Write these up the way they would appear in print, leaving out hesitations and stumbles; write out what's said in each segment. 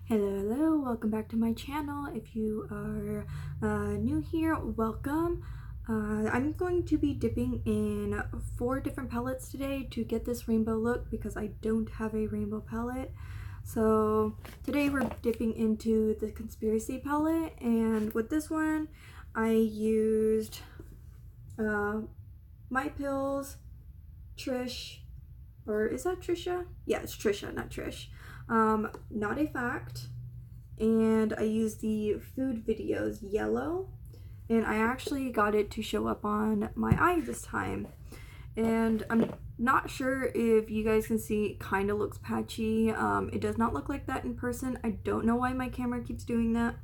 Hello, welcome back to my channel. If you are new here, welcome. I'm going to be dipping in 4 different palettes today to get this rainbow look because I don't have a rainbow palette. So today we're dipping into the Conspiracy palette, and with this one I used My Pills, Trish, or is that Trisha? Yeah, it's Trisha, not Trish. Not a Fact, and I used the Food Videos Yellow, and I actually got it to show up on my eye this time. And I'm not sure if you guys can see, it kind of looks patchy. It does not look like that in person. I don't know why my camera keeps doing that.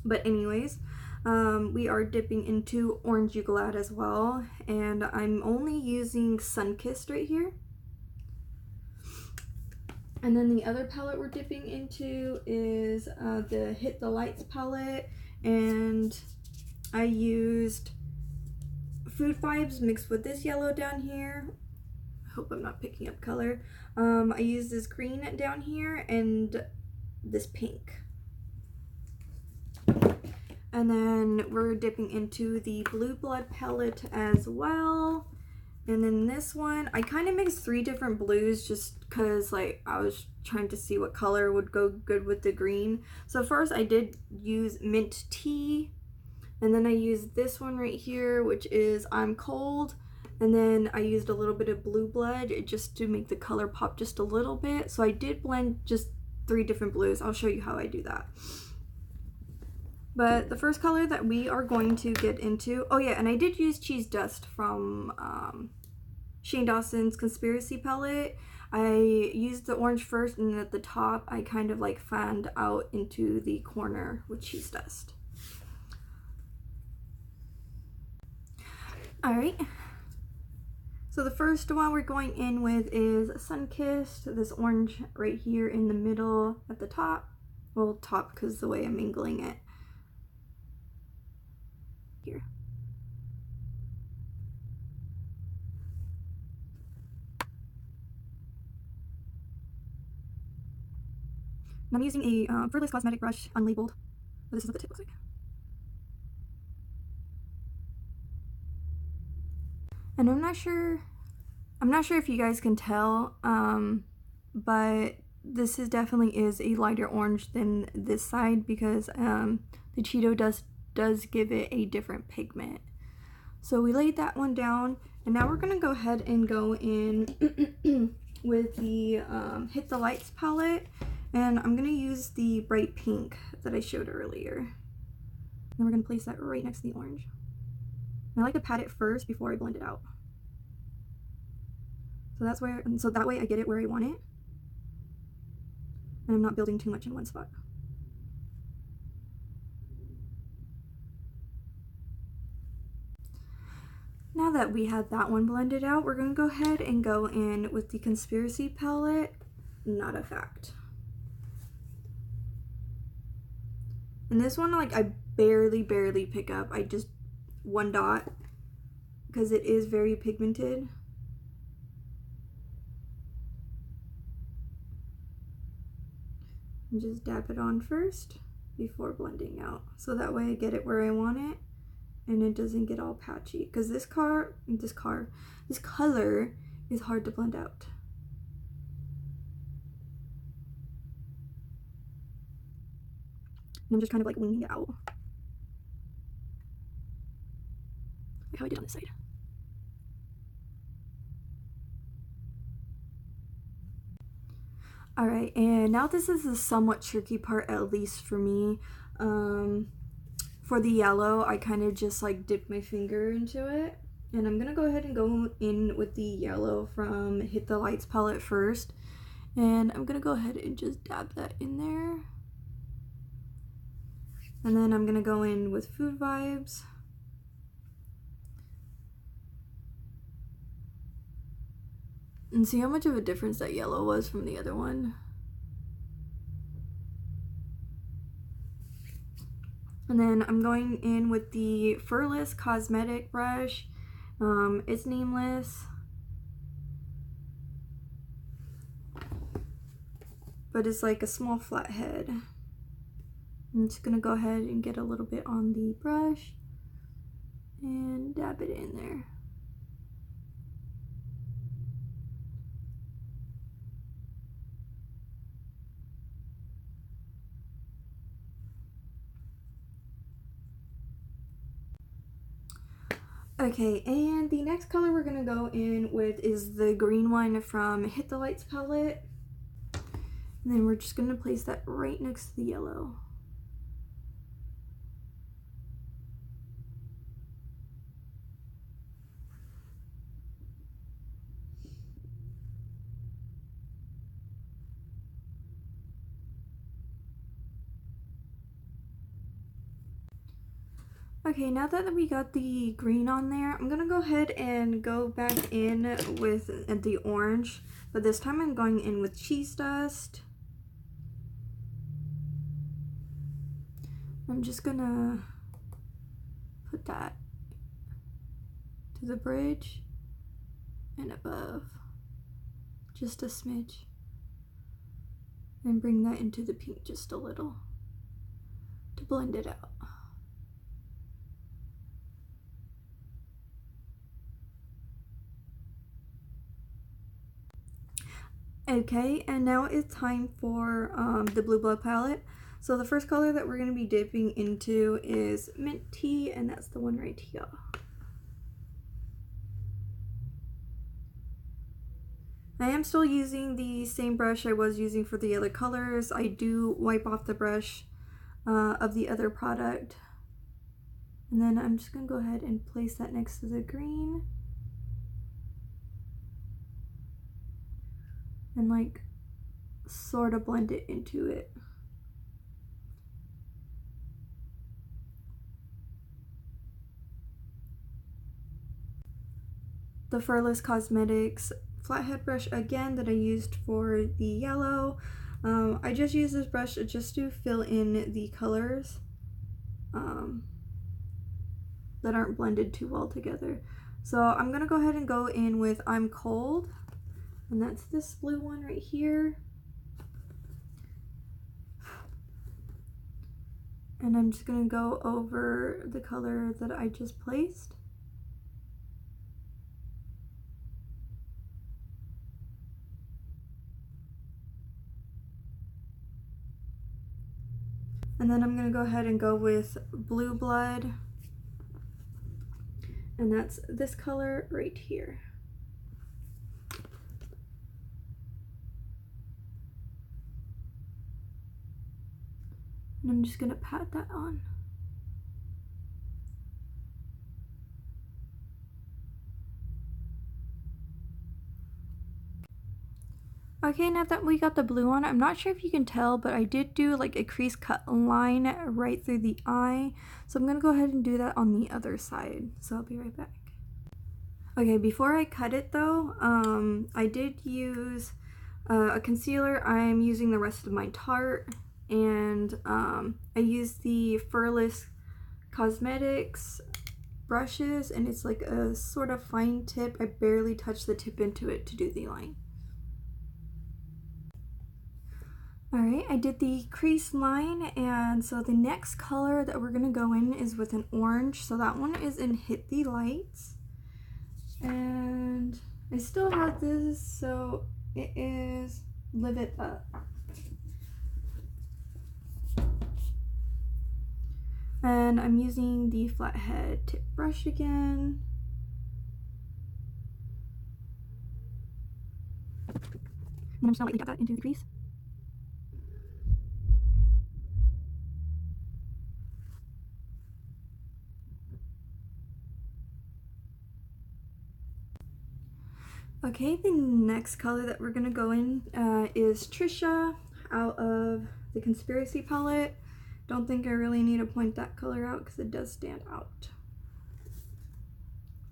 But anyways, we are dipping into Orange You Glad as well, and I'm only using Sunkissed right here. And then the other palette we're dipping into is the Hit the Lights palette, and I used Food Vibes mixed with this yellow down here. I hope I'm not picking up color. I used this green down here and this pink. And then we're dipping into the Blue Blood palette as well. And then this one, I kind of mixed 3 different blues just because like I was trying to see what color would go good with the green. So first I did use Mint Tea, and then I used this one right here, which is I'm Cold, and then I used a little bit of Blue Blood just to make the color pop just a little bit. So I did blend just 3 different blues. I'll show you how I do that. But the first color that we are going to get into, oh yeah, and I did use Cheese Dust from Shane Dawson's Conspiracy palette. I used the orange first, and then at the top I kind of like fanned out into the corner with Cheese Dust. Alright, so the first one we're going in with is Sunkissed, this orange right here in the middle at the top. Well, top because the way I'm mingling it. Here. And I'm using a Furless Cosmetic brush, unlabeled, but this is what the tip looks like. And I'm not sure if you guys can tell, but this definitely is a lighter orange than this side because the Cheeto does give it a different pigment. So we laid that one down, and now we're gonna go ahead and go in with the Hit the Lights palette, and I'm gonna use the bright pink that I showed earlier. And we're gonna place that right next to the orange. And I like to pat it first before I blend it out. So that way I get it where I want it, and I'm not building too much in one spot. Now that we have that one blended out, we're gonna go ahead and go in with the Conspiracy palette, Not a Fact. And this one, like, I barely pick up. I just 1 dot because it is very pigmented. And just dab it on first before blending out, so that way I get it where I want it and it doesn't get all patchy, because this color is hard to blend out. And I'm just kind of like winging it out, like how I did on this side. Alright, and now this is the somewhat tricky part, at least for me. For the yellow, I kind of just like dipped my finger into it. And I'm gonna go ahead and go in with the yellow from Hit the Lights palette first. And I'm gonna go ahead and just dab that in there. And then I'm gonna go in with Food Vibes. And see how much of a difference that yellow was from the other one. And then I'm going in with the Furless Cosmetic brush. It's nameless. but it's like a small flathead. I'm just gonna go ahead and get a little bit on the brush and dab it in there. Okay, and the next color we're gonna go in with is the green one from Hit the Lights palette. And then we're just gonna place that right next to the yellow. Okay, now that we got the green on there, I'm gonna go ahead and go back in with the orange, but this time I'm going in with cheese dust. I'm just gonna put that to the bridge and above, just a smidge, and bring that into the pink just a little to blend it out. Okay, and now it's time for the Blue Blood palette. So the first color that we're going to be dipping into is Mint Tea, and that's the one right here. I am still using the same brush I was using for the other colors. I do wipe off the brush of the other product. And then I'm just going to go ahead and place that next to the green. And like sort of blend it into it. The Furless Cosmetics flathead brush again that I used for the yellow. I just use this brush just to fill in the colors that aren't blended too well together. So I'm gonna go ahead and go in with I'm Cold, and that's this blue one right here. And I'm just gonna go over the color that I just placed. And then I'm gonna go ahead and go with Blue Blood, and that's this color right here. And I'm just gonna pat that on. Okay, now that we got the blue on, I'm not sure if you can tell, but I did do like a crease cut line right through the eye. So I'm gonna go ahead and do that on the other side. So I'll be right back. Okay, before I cut it though, I did use a concealer. I'm using the rest of my Tarte, and I used the Furless Cosmetics brushes, and it's like a sort of fine tip. I barely touched the tip into it to do the line. Alright, I did the crease line, and so the next color that we're going to go in is with an orange. So that one is in Hit the Lights. And I still have this, so it is Live It Up. And I'm using the flathead tip brush again. And I'm just going to lightly dab that into the crease. Okay, the next color that we're going to go in is Trisha out of the Conspiracy palette. Don't think I really need to point that color out because it does stand out.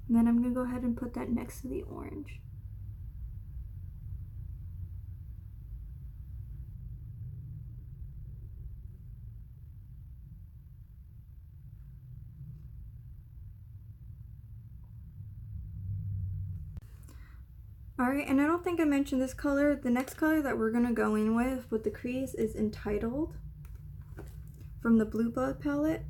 And then I'm going to go ahead and put that next to the orange. Alright, and I don't think I mentioned this color. The next color that we're going to go in with the crease is Entitled from the Blue Blood palette.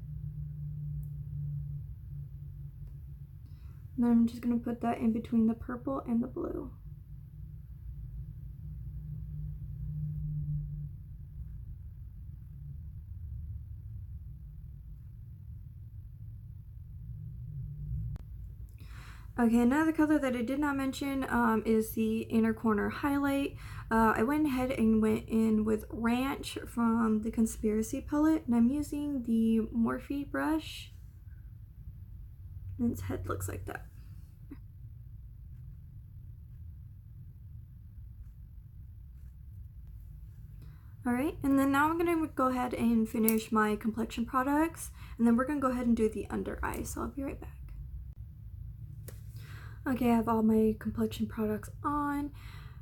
And then I'm just going to put that in between the purple and the blue. Okay, another color that I did not mention is the inner corner highlight. I went ahead and went in with Ranch from the Conspiracy palette, and I'm using the Morphe brush, and its head looks like that. Alright, and then now I'm going to go ahead and finish my complexion products, and then we're going to go ahead and do the under eye, so I'll be right back. Okay, I have all my complexion products on.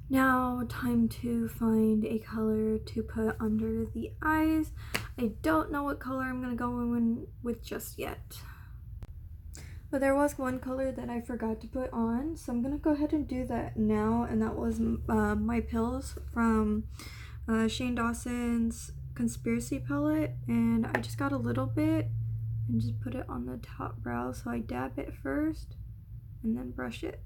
Now, time to find a color to put under the eyes. I don't know what color I'm going to go in with just yet. But there was one color that I forgot to put on, so I'm going to go ahead and do that now, and that was My Pills from Shane Dawson's Conspiracy palette, and I just got a little bit and just put it on the top brow, so I dab it first and then brush it.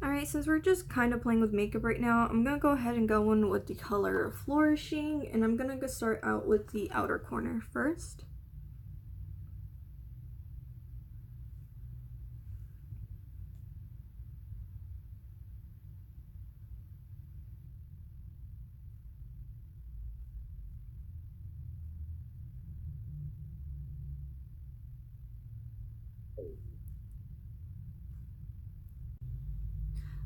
Alright, since we're just kind of playing with makeup right now, I'm going to go ahead and go in with the color Flourishing, and I'm going to start out with the outer corner first.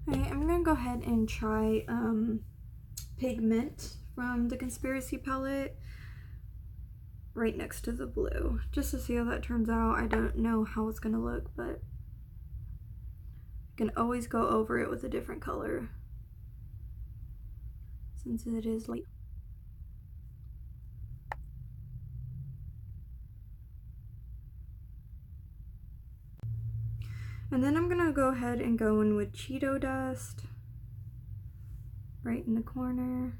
Alright, I'm gonna go ahead and try Pigment from the Conspiracy palette right next to the blue, just to see how that turns out. I don't know how it's gonna look, but I can always go over it with a different color since it is light. And then I'm gonna go ahead and go in with Cheeto Dust right in the corner.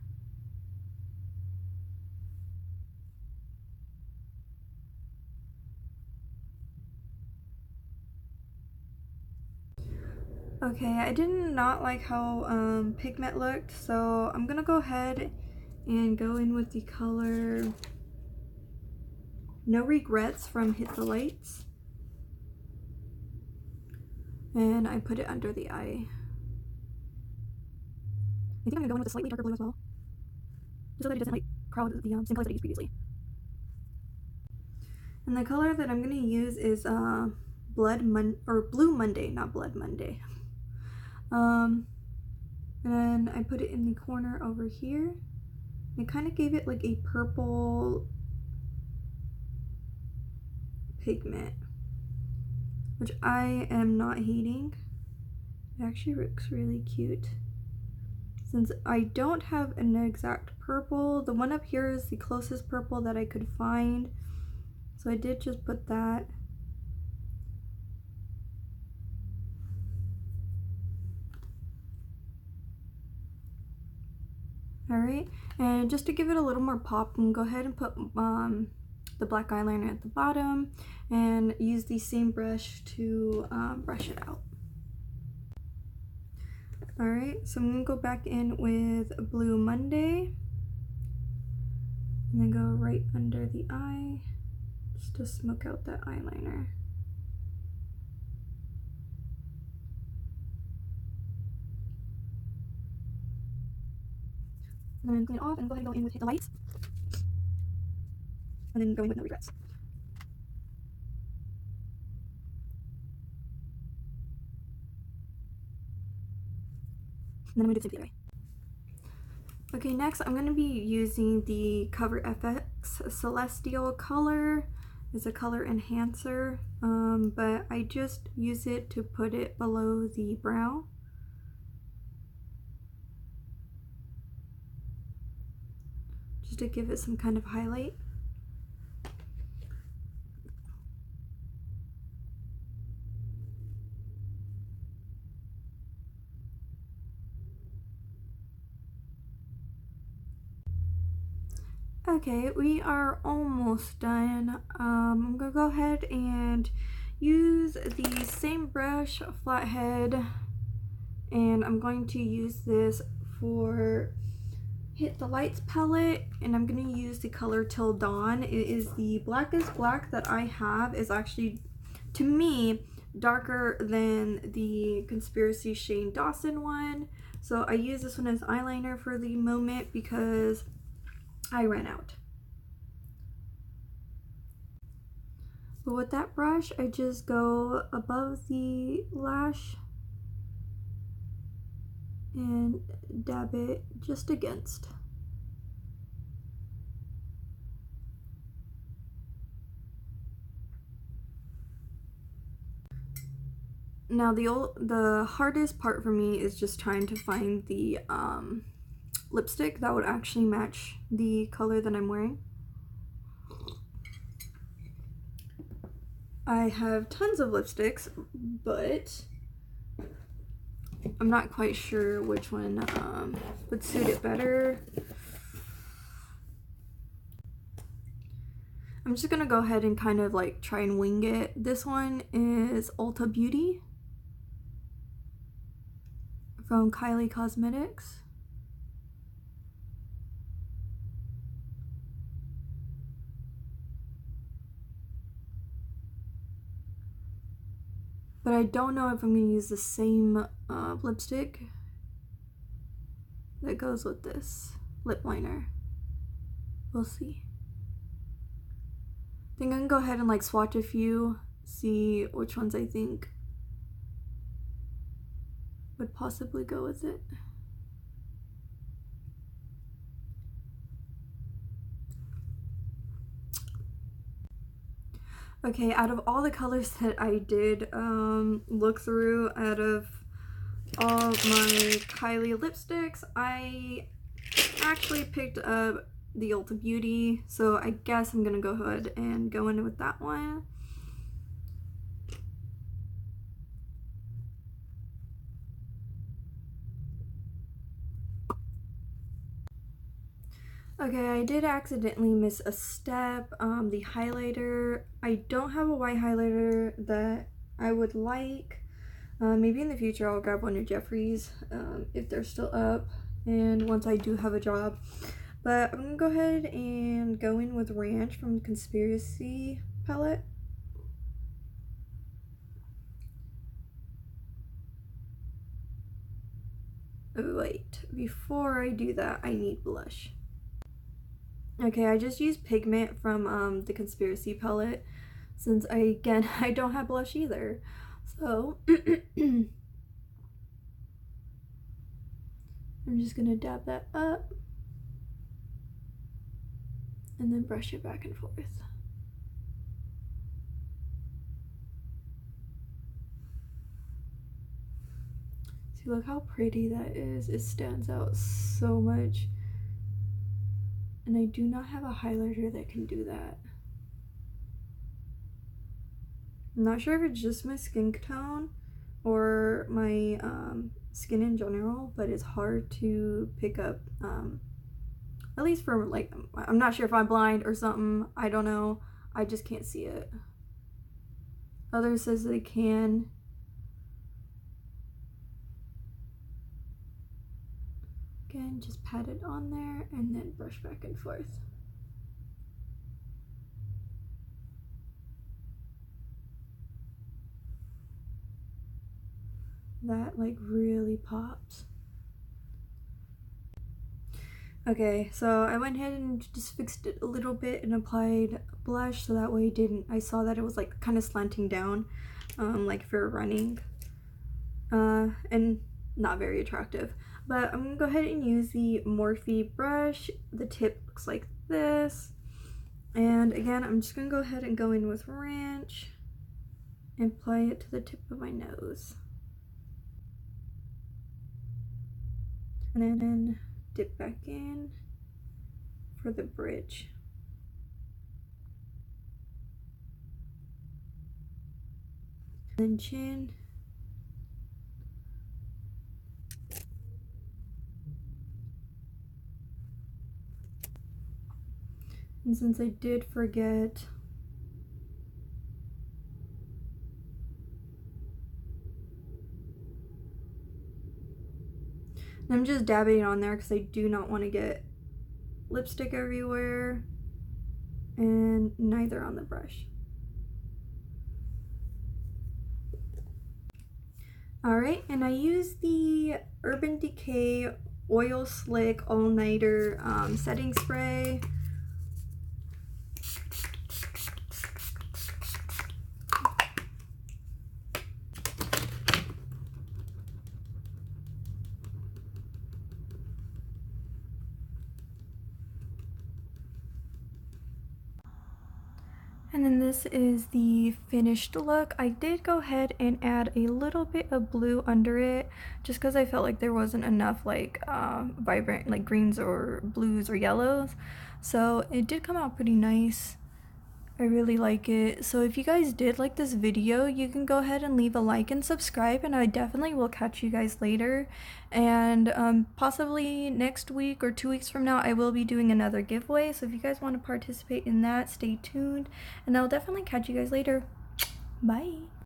Okay, I did not like how Pigment looked, so I'm gonna go ahead and go in with the color No Regrets from Hit the Lights. And I put it under the eye. I think I'm gonna go in with a slightly darker blue as well, just so that it doesn't like crowd the same colors that I used previously. And the color that I'm gonna use is Blue Monday, not Blood Monday. And I put it in the corner over here. I kind of gave it like a purple pigment, which I am not hating. It actually looks really cute. Since I don't have an exact purple, the one up here is the closest purple that I could find, so I did just put that. Alright, and just to give it a little more pop, I'm gonna go ahead and put the black eyeliner at the bottom and use the same brush to brush it out. Alright, so I'm gonna go back in with Blue Monday and then go right under the eye just to smoke out that eyeliner. And then clean it off and go ahead and go in with Hit the Lights. And then go in with No Regrets. And then I'm going to do the same thing the other way. Okay, next I'm going to be using the Cover FX Celestial color. It's a color enhancer, but I just use it to put it below the brow. to give it some kind of highlight. Okay, we are almost done. I'm gonna go ahead and use the same brush, flathead, and I'm going to use this for Hit the Lights palette, and I'm gonna use the color Till Dawn. It is the blackest black that I have. Is actually, to me, darker than the Conspiracy Shane Dawson one. So I use this one as eyeliner for the moment because I ran out. But with that brush, I just go above the lash and dab it just against. Now the hardest part for me is just trying to find the lipstick that would actually match the color that I'm wearing. I have tons of lipsticks, but I'm not quite sure which one would suit it better. I'm just gonna go ahead and kind of like try and wing it. This one is Ulta Beauty from Kylie Cosmetics. But I don't know if I'm going to use the same lipstick that goes with this lip liner. We'll see. I think I can go ahead and like swatch a few, see which ones I think would possibly go with it. Okay, out of all the colors that I did look through, out of all my Kylie lipsticks, I actually picked up the Ulta Beauty, so I guess I'm gonna go ahead and go in with that one. Okay, I did accidentally miss a step. The highlighter, I don't have a white highlighter that I would like. Maybe in the future I'll grab one of Jeffree's if they're still up, and once I do have a job. But I'm gonna go ahead and go in with Ranch from the Conspiracy palette. Oh, wait, before I do that, I need blush. Okay, I just used pigment from the Conspiracy palette since I don't have blush either. So I'm just gonna dab that up and then brush it back and forth. See, look how pretty that is. It stands out so much. And I do not have a highlighter that can do that. I'm not sure if it's just my skin tone or my skin in general, but it's hard to pick up, at least for like, I'm not sure if I'm blind or something, I don't know, I just can't see it. Others says they can. Again, just pat it on there and then brush back and forth. That like really pops. Okay, so I went ahead and just fixed it a little bit and applied blush so that way it didn't, I saw that it was like kind of slanting down, like if you're running, and not very attractive. But I'm gonna go ahead and use the Morphe brush. The tip looks like this. And again, I'm just gonna go ahead and go in with Ranch and apply it to the tip of my nose. And then dip back in for the bridge. Then chin. And since I did forget, I'm just dabbing it on there because I do not want to get lipstick everywhere, and neither on the brush. Alright, and I use the Urban Decay Oil Slick All Nighter setting spray. And then this is the finished look. I did go ahead and add a little bit of blue under it just because I felt like there wasn't enough like vibrant like greens or blues or yellows. So it did come out pretty nice. I really like it. So if you guys did like this video, you can go ahead and leave a like and subscribe, and I definitely will catch you guys later. And possibly next week or 2 weeks from now, I will be doing another giveaway. So if you guys want to participate in that, stay tuned, and I'll definitely catch you guys later. Bye.